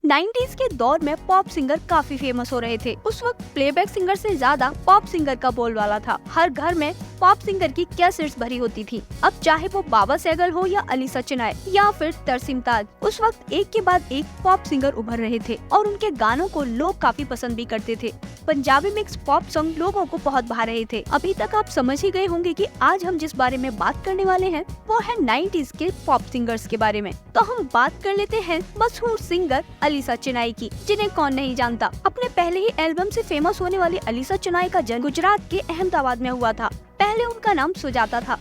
90s के दौर में पॉप सिंगर काफी फेमस हो रहे थे। उस वक्त प्लेबैक सिंगर से ज्यादा पॉप सिंगर का बोलबाला था। हर घर में पॉप सिंगर की कैसेट्स भरी होती थी। अब चाहे वो बाबा सहगल हो या अलीसा चिनाय या फिर तरसीम ताज, उस वक्त एक के बाद एक पॉप सिंगर उभर रहे थे और उनके गानों को लोग काफी पसंद भी करते थे। पंजाबी मिक्स पॉप सॉन्ग लोगों को बहुत भा रहे थे। अभी तक आप समझ ही गए होंगे कि आज हम जिस बारे में बात करने वाले हैं वो है 90s के पॉप सिंगर्स के बारे में। तो हम बात कर लेते हैं मशहूर सिंगर अलीसा चिनाय की, जिन्हें कौन नहीं जानता। अपने पहले ही एल्बम से फेमस होने वाली अलीसा चिनाय का जन्म गुजरात के अहमदाबाद में हुआ था। पहले उनका नाम सुजाता था,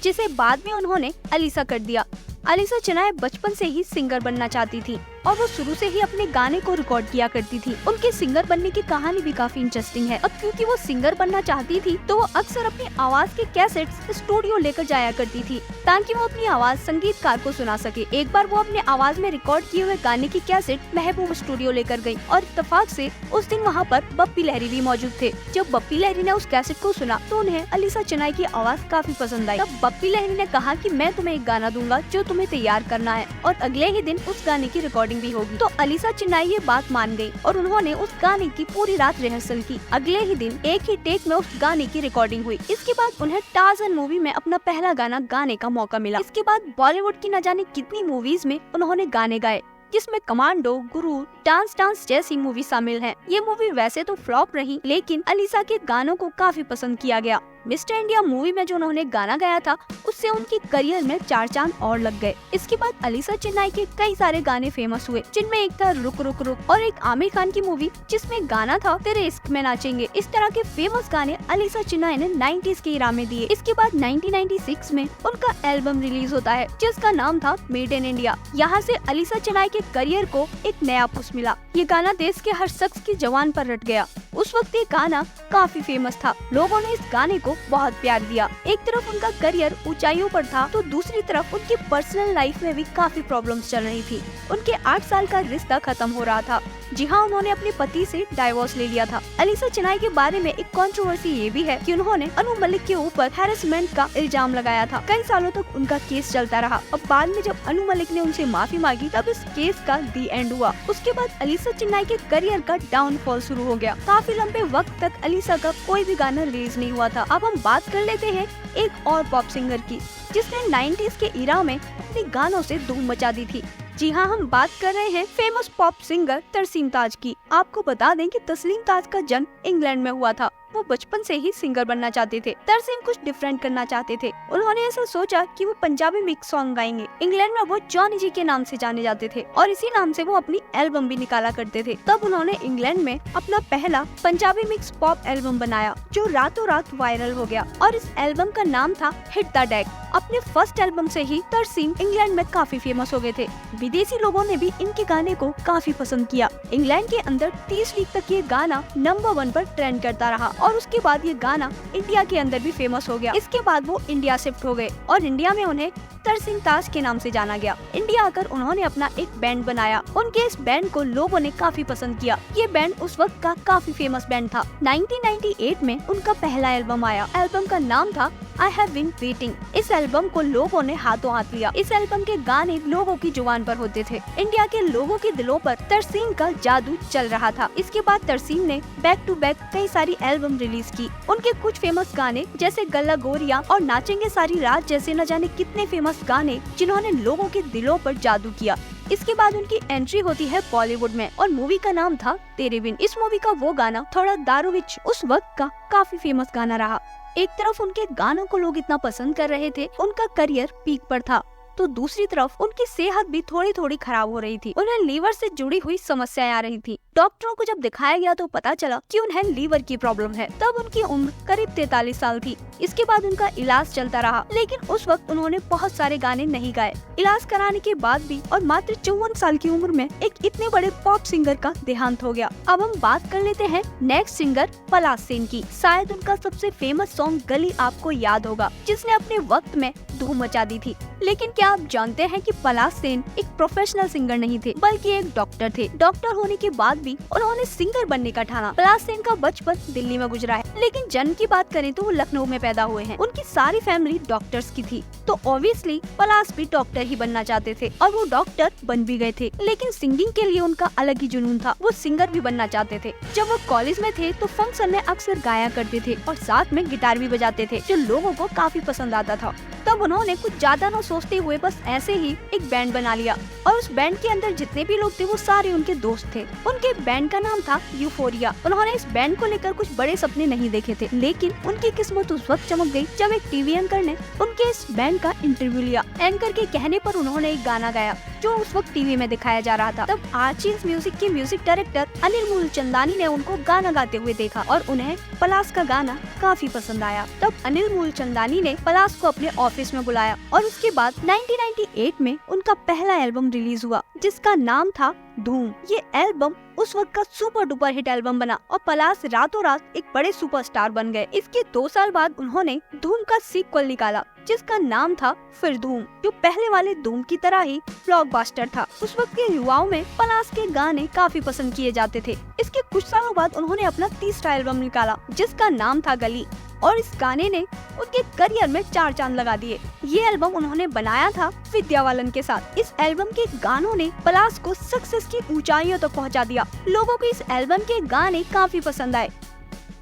जिसे बाद में उन्होंने अलीसा कर दिया। अलीसा चिनाय बचपन से ही सिंगर बनना चाहती थी और वो शुरू से ही अपने गाने को रिकॉर्ड किया करती थी। उनके सिंगर बनने की कहानी भी काफी इंटरेस्टिंग है। अब क्योंकि वो सिंगर बनना चाहती थी तो वो अक्सर अपनी आवाज के कैसेट्स स्टूडियो लेकर जाया करती थी ताकि वो अपनी आवाज संगीतकार को सुना सके। एक बार वो अपने आवाज में रिकॉर्ड किए हुए गाने की कैसेट महबूब स्टूडियो लेकर गयी और इत्तेफाक से उस दिन वहाँ पर बप्पी लहरी भी मौजूद थे। जब बप्पी लहरी ने उस कैसेट को सुना तो उन्हें अलीसा चिनाय की आवाज काफी पसंद आई। तब बप्पी लहरी ने कहा कि मैं तुम्हें एक गाना दूंगा जो तुम्हें तैयार करना है और अगले ही दिन उस गाने की रिकॉर्डिंग भी होगी। तो अलीसा चिनाय ये बात मान गई और उन्होंने उस गाने की पूरी रात रिहर्सल की। अगले ही दिन एक ही टेक में उस गाने की रिकॉर्डिंग हुई। इसके बाद उन्हें टार्ज़न मूवी में अपना पहला गाना गाने का मौका मिला। इसके बाद बॉलीवुड की न जाने कितनी मूवीज में उन्होंने गाने गाए, जिसमें कमांडो, गुरु, डांस जैसी मूवी शामिल हैं। ये मूवी वैसे तो फ्लॉप रही, लेकिन अलीसा के गानों को काफी पसंद किया गया। मिस्टर इंडिया मूवी में जो उन्होंने गाना गाया था उससे उनकी करियर में 4 चांद और लग गए। इसके बाद अलीसा चिनाय के कई सारे गाने फेमस हुए, जिनमें एक था रुक रुक रुक और एक आमिर खान की मूवी जिसमें गाना था तेरे इश्क में नाचेंगे। इस तरह के फेमस गाने अलीसा चिनाय ने 90s के इरा में दिए। इसके बाद 1996 में उनका एल्बम रिलीज होता है जिसका नाम था मेड इन इंडिया। यहाँ से अलीसा चिनाय के करियर को एक नया पुश मिला। ये गाना देश के हर शख्स की जबान पर रट गया। उस वक्त ये गाना काफी फेमस था। लोगों ने इस गाने को बहुत प्यार दिया। एक तरफ उनका करियर ऊंचाइयों पर था तो दूसरी तरफ उनकी पर्सनल लाइफ में भी काफी प्रॉब्लम्स चल रही थी। उनके 8 साल का रिश्ता खत्म हो रहा था। जी हाँ, उन्होंने अपने पति से डाइवोर्स ले लिया था। अलीसा चिनाय के बारे में एक कंट्रोवर्सी ये भी है कि उन्होंने अनु मलिक के ऊपर हैरेसमेंट का इल्जाम लगाया था। कई सालों तक उनका केस चलता रहा। अब बाद में जब अनु मलिक ने उनसे माफी मांगी तब इस केस का दी एंड हुआ। उसके बाद अलीसा चिनाय के करियर का डाउनफॉल शुरू हो गया। काफी लंबे वक्त तक अलीसा का कोई भी गाना रिलीज नहीं हुआ था। अब हम बात कर लेते हैं एक और पॉप सिंगर की, जिसने 90s के इरा में अपने गानों से धूम मचा दी थी। जी हाँ, हम बात कर रहे हैं फेमस पॉप सिंगर तरसीम ताज की। आपको बता दें कि तस्लीम ताज का जन्म इंग्लैंड में हुआ था। वो बचपन से ही सिंगर बनना चाहते थे। तरसीम कुछ डिफरेंट करना चाहते थे। उन्होंने ऐसा सोचा कि वो पंजाबी मिक्स सॉन्ग गाएंगे। इंग्लैंड में वो जॉनी जी के नाम से जाने जाते थे और इसी नाम से वो अपनी एल्बम भी निकाला करते थे। तब उन्होंने इंग्लैंड में अपना पहला पंजाबी मिक्स पॉप एल्बम बनाया जो रातों रात वायरल हो गया और इस एल्बम का नाम था हिट द डेक। अपने फर्स्ट एल्बम से ही तरसीम इंग्लैंड में काफी फेमस हो गए थे। विदेशी लोगों ने भी इनके गाने को काफी पसंद किया। इंग्लैंड के अंदर 30 वीक तक ये गाना नंबर 1 पर ट्रेंड करता रहा और उसके बाद ये गाना इंडिया के अंदर भी फेमस हो गया। इसके बाद वो इंडिया शिफ्ट हो गए और इंडिया में उन्हें तरसीम ताज के नाम से जाना गया। इंडिया आकर उन्होंने अपना एक बैंड बनाया। उनके इस बैंड को लोगों ने काफी पसंद किया। ये बैंड उस वक्त का काफी फेमस बैंड था। 1998 में उनका पहला एल्बम आया। एल्बम का नाम था आई हैव बीन वेटिंग। इस एल्बम को लोगों ने हाथों हाथ लिया। इस एल्बम के गाने लोगों की जुबान पर होते थे। इंडिया के लोगों के दिलों पर तरसीम का जादू चल रहा था। इसके बाद तरसीम ने बैक टू बैक कई सारी एल्बम रिलीज की। उनके कुछ फेमस गाने जैसे गल्ला गोरिया और नाचेंगे सारी रात जैसे न जाने कितने फेमस गाने जिन्होंने लोगों के दिलों पर जादू किया। इसके बाद उनकी एंट्री होती है बॉलीवुड में और मूवी का नाम था तेरे बिन। इस मूवी का वो गाना थोड़ा दारू विच उस वक्त का काफी फेमस गाना रहा। एक तरफ उनके गानों को लोग इतना पसंद कर रहे थे, उनका करियर पीक पर था, तो दूसरी तरफ उनकी सेहत भी थोड़ी थोड़ी खराब हो रही थी। उन्हें लीवर से जुड़ी हुई समस्याएं आ रही थी। डॉक्टरों को जब दिखाया गया तो पता चला कि उन्हें लीवर की प्रॉब्लम है। तब उनकी उम्र करीब 43 साल थी। इसके बाद उनका इलाज चलता रहा, लेकिन उस वक्त उन्होंने बहुत सारे गाने नहीं गाए। इलाज कराने के बाद भी और मात्र 54 साल की उम्र में एक इतने बड़े पॉप सिंगर का देहांत हो गया। अब हम बात कर लेते हैं नेक्स्ट सिंगर पलाश सेन की। शायद उनका सबसे फेमस सॉन्ग गली आपको याद होगा, जिसने अपने वक्त में धूम मचा दी थी। लेकिन क्या आप जानते हैं कि पलाश सेन एक प्रोफेशनल सिंगर नहीं थे, बल्कि एक डॉक्टर थे। डॉक्टर होने के बाद भी उन्होंने सिंगर बनने का ठाना। पलाश सेन का बचपन दिल्ली में गुजरा है, लेकिन जन्म की बात करें तो वो लखनऊ में पैदा हुए हैं। उनकी सारी फैमिली डॉक्टर्स की थी, तो ऑब्वियसली पलाश भी डॉक्टर ही बनना चाहते थे और वो डॉक्टर बन भी गए थे। लेकिन सिंगिंग के लिए उनका अलग ही जुनून था, वो सिंगर भी बनना चाहते थे। जब वो कॉलेज में थे तो फंक्शन में अक्सर गाया करते थे और साथ में गिटार भी बजाते थे, जो लोगों को काफी पसंद आता था। तब उन्होंने कुछ ज्यादा न सोचते हुए बस ऐसे ही एक बैंड बना लिया और उस बैंड के अंदर जितने भी लोग थे वो सारे उनके दोस्त थे। उनके बैंड का नाम था यूफोरिया। उन्होंने इस बैंड को लेकर कुछ बड़े सपने नहीं देखे थे, लेकिन उनकी किस्मत उस वक्त चमक गई जब एक टीवी एंकर ने उनके इस बैंड का इंटरव्यू लिया। एंकर के कहने पर उन्होंने एक गाना गाया जो उस वक्त टीवी में दिखाया जा रहा था। तब आर्चीज म्यूजिक के म्यूजिक डायरेक्टर अनिल मूलचंदानी ने उनको गाना गाते हुए देखा और उन्हें पलाश का गाना काफी पसंद आया। तब अनिल मूलचंदानी ने पलाश को अपने ऑफिस में बुलाया और उसके बाद 1998 में उनका पहला एल्बम रिलीज हुआ जिसका नाम था धूम। ये एल्बम उस वक्त का सुपर डुपर हिट एल्बम बना और पलाश रातों रात एक बड़े सुपरस्टार बन गए। इसके 2 साल बाद उन्होंने धूम का सीक्वल निकाला जिसका नाम था फिर धूम, जो पहले वाले धूम की तरह ही ब्लॉकबस्टर था। उस वक्त के युवाओं में पलाश के गाने काफी पसंद किए जाते थे। इसके कुछ सालों बाद उन्होंने अपना तीसरा एल्बम निकाला जिसका नाम था गली और इस गाने ने उनके करियर में 4 चांद लगा दिए। ये एल्बम उन्होंने बनाया था विद्या बालन के साथ। इस एल्बम के गानों ने पलाश को सक्सेस की ऊंचाइयों तक पहुंचा दिया। लोगों को इस एल्बम के गाने काफी पसंद आए।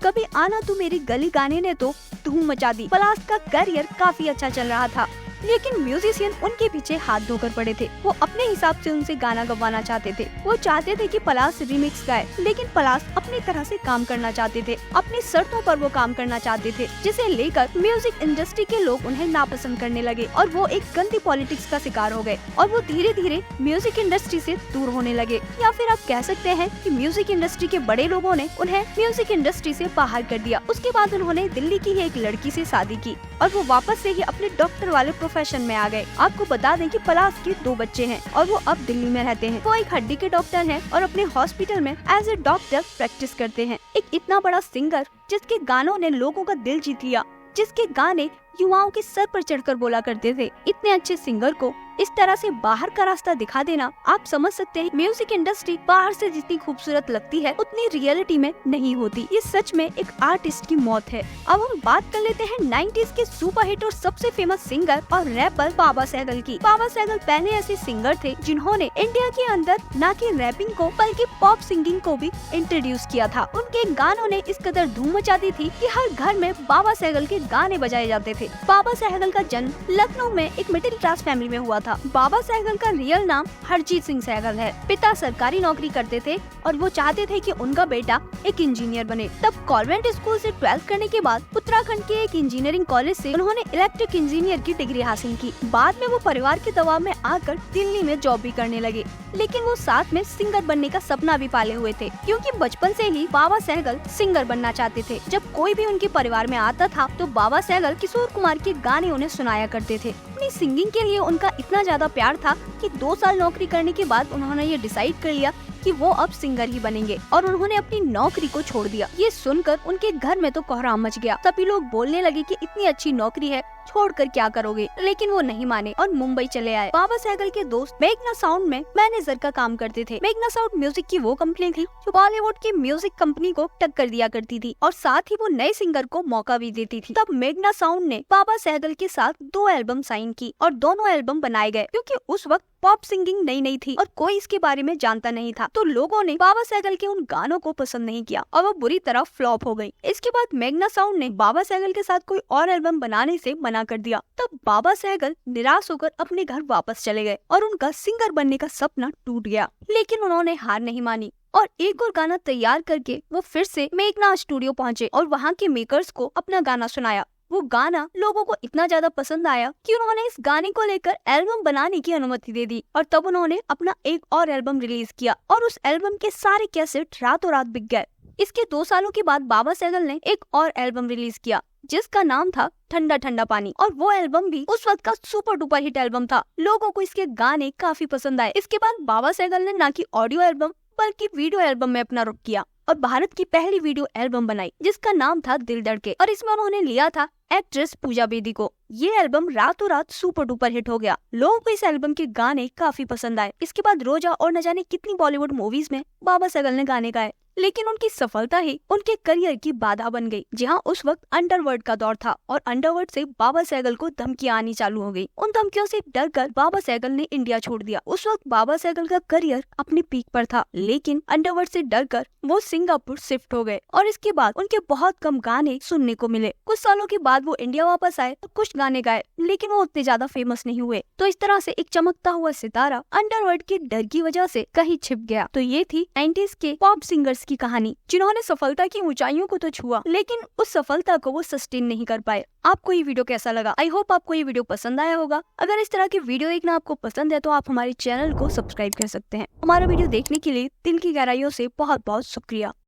कभी आना तू मेरी गली गाने ने तो धूम मचा दी। पलाश का करियर काफी अच्छा चल रहा था, लेकिन म्यूजिशियन उनके पीछे हाथ धोकर पड़े थे। वो अपने हिसाब से उनसे गाना गवाना चाहते थे। वो चाहते थे कि पलाश रिमिक्स गाए, लेकिन पलाश अपनी तरह से काम करना चाहते थे। अपनी शर्तों पर वो काम करना चाहते थे, जिसे लेकर म्यूजिक इंडस्ट्री के लोग उन्हें नापसंद करने लगे और वो एक गंदी पॉलिटिक्स का शिकार हो गए और वो धीरे धीरे म्यूजिक इंडस्ट्री से दूर होने लगे। या फिर आप कह सकते हैं कि म्यूजिक इंडस्ट्री के बड़े लोगों ने उन्हें म्यूजिक इंडस्ट्री से बाहर कर दिया। उसके बाद उन्होंने दिल्ली की ही एक लड़की से शादी की और वो वापस से ही अपने डॉक्टर वाले प्रोफेशन में आ गए। आपको बता दें कि पलाश के 2 बच्चे हैं और वो अब दिल्ली में रहते हैं। वो एक हड्डी के डॉक्टर हैं और अपने हॉस्पिटल में एज ए डॉक्टर प्रैक्टिस करते हैं। एक इतना बड़ा सिंगर जिसके गानों ने लोगों का दिल जीत लिया, जिसके गाने युवाओं के सर पर चढ़कर बोला करते थे, इतने अच्छे सिंगर को इस तरह से बाहर का रास्ता दिखा देना, आप समझ सकते हैं म्यूजिक इंडस्ट्री बाहर से जितनी खूबसूरत लगती है उतनी रियलिटी में नहीं होती। ये सच में एक आर्टिस्ट की मौत है। अब हम बात कर लेते हैं 90s के सुपरहिट और सबसे फेमस सिंगर और रैपर बाबा सहगल की। बाबा सहगल पहले ऐसे सिंगर थे जिन्होंने इंडिया के अंदर न कि रैपिंग को बल्कि पॉप सिंगिंग को भी इंट्रोड्यूस किया था। उनके गानों ने इस कदर धूम मचा दी थी कि हर घर में बाबा सहगल के गाने बजाए जाते थे। बाबा सहगल का जन्म लखनऊ में एक मिडिल क्लास फैमिली में हुआ था। बाबा सहगल का रियल नाम हरजीत सिंह सहगल है। पिता सरकारी नौकरी करते थे और वो चाहते थे कि उनका बेटा एक इंजीनियर बने। तब कॉन्वेंट स्कूल से 12th करने के बाद उत्तराखंड के एक इंजीनियरिंग कॉलेज से उन्होंने इलेक्ट्रिक इंजीनियर की डिग्री हासिल की। बाद में वो परिवार के दबाव में आकर दिल्ली में जॉब भी करने लगे, लेकिन वो साथ में सिंगर बनने का सपना भी पाले हुए थे, क्योंकि बचपन से ही बाबा सहगल सिंगर बनना चाहते थे। जब कोई भी उनके परिवार में आता था तो बाबा सहगल किशोर कुमार के गाने उन्हें सुनाया करते थे। अपनी सिंगिंग के लिए उनका इतना ज्यादा प्यार था कि 2 साल नौकरी करने के बाद उन्होंने ये डिसाइड कर लिया कि वो अब सिंगर ही बनेंगे और उन्होंने अपनी नौकरी को छोड़ दिया। ये सुनकर उनके घर में तो कोहराम मच गया। सभी लोग बोलने लगे कि इतनी अच्छी नौकरी है, छोड़कर क्या करोगे, लेकिन वो नहीं माने और मुंबई चले आए। बाबा सहगल के दोस्त मेघना साउंड में मैनेजर का काम करते थे। मेघना साउंड म्यूजिक की वो कंपनी थी जो बॉलीवुड की म्यूजिक कंपनी को टक्कर दिया करती थी और साथ ही वो नए सिंगर को मौका भी देती थी। तब मेघना साउंड ने बाबा सहगल के साथ 2 एल्बम साइन की और दोनों एल्बम बनाए गए। क्योंकि उस वक्त पॉप सिंगिंग नई थी और कोई इसके बारे में जानता नहीं था, तो लोगों ने बाबा सहगल के उन गानों को पसंद नहीं किया और वो बुरी तरह फ्लॉप हो गई। इसके बाद मेघना साउंड ने बाबा सहगल के साथ कोई और एल्बम बनाने से मना कर दिया। तब बाबा सहगल निराश होकर अपने घर वापस चले गए और उनका सिंगर बनने का सपना टूट गया। लेकिन उन्होंने हार नहीं मानी और एक और गाना तैयार करके वो फिर से मेघना स्टूडियो पहुँचे और वहाँ के मेकर्स को अपना गाना सुनाया। वो गाना लोगों को इतना ज्यादा पसंद आया कि उन्होंने इस गाने को लेकर एल्बम बनाने की अनुमति दे दी और तब उन्होंने अपना एक और एल्बम रिलीज किया और उस एल्बम के सारे कैसेट रातों रात बिक गए। इसके 2 सालों के बाद बाबा सहगल ने एक और एल्बम रिलीज किया जिसका नाम था ठंडा ठंडा पानी और वो एल्बम भी उस वक्त का सुपर डुपर हिट एल्बम था। लोगों को इसके गाने काफी पसंद आए। इसके बाद बाबा सहगल ने न कि ऑडियो एल्बम बल्कि वीडियो एल्बम में अपना रुख किया और भारत की पहली वीडियो एल्बम बनाई जिसका नाम था दिल धड़के और इसमें उन्होंने लिया था एक्ट्रेस पूजा बेदी को। ये एल्बम रातों रात सुपर डुपर हिट हो गया। लोगों को इस एल्बम के गाने काफी पसंद आए। इसके बाद रोजा और न जाने कितनी बॉलीवुड मूवीज में बाबा सहगल ने गाने गाए, लेकिन उनकी सफलता ही उनके करियर की बाधा बन गई। जहां उस वक्त अंडरवर्ल्ड का दौर था और अंडरवर्ल्ड से बाबा सहगल को धमकियां आनी चालू हो गई। उन धमकियों से डरकर बाबा सहगल ने इंडिया छोड़ दिया। उस वक्त बाबा सहगल का करियर अपने पीक पर था, लेकिन अंडरवर्ल्ड से डरकर वो सिंगापुर शिफ्ट हो गए और इसके बाद उनके बहुत कम गाने सुनने को मिले। कुछ सालों के बाद वो इंडिया वापस आए और कुछ गाने गाए, लेकिन वो उतने ज्यादा फेमस नहीं हुए। तो इस तरह से एक चमकता हुआ सितारा अंडरवर्ल्ड के डर की वजह से कहीं छिप गया। तो ये थी 90s के पॉप सिंगर्स की कहानी, जिन्होंने सफलता की ऊंचाइयों को तो छुआ, लेकिन उस सफलता को वो सस्टेन नहीं कर पाए। आपको ये वीडियो कैसा लगा? आई होप आपको ये वीडियो पसंद आया होगा। अगर इस तरह की वीडियो देखना आपको पसंद है तो आप हमारे चैनल को सब्सक्राइब कर सकते हैं। हमारा वीडियो देखने के लिए दिल की गहराइयों से बहुत बहुत शुक्रिया।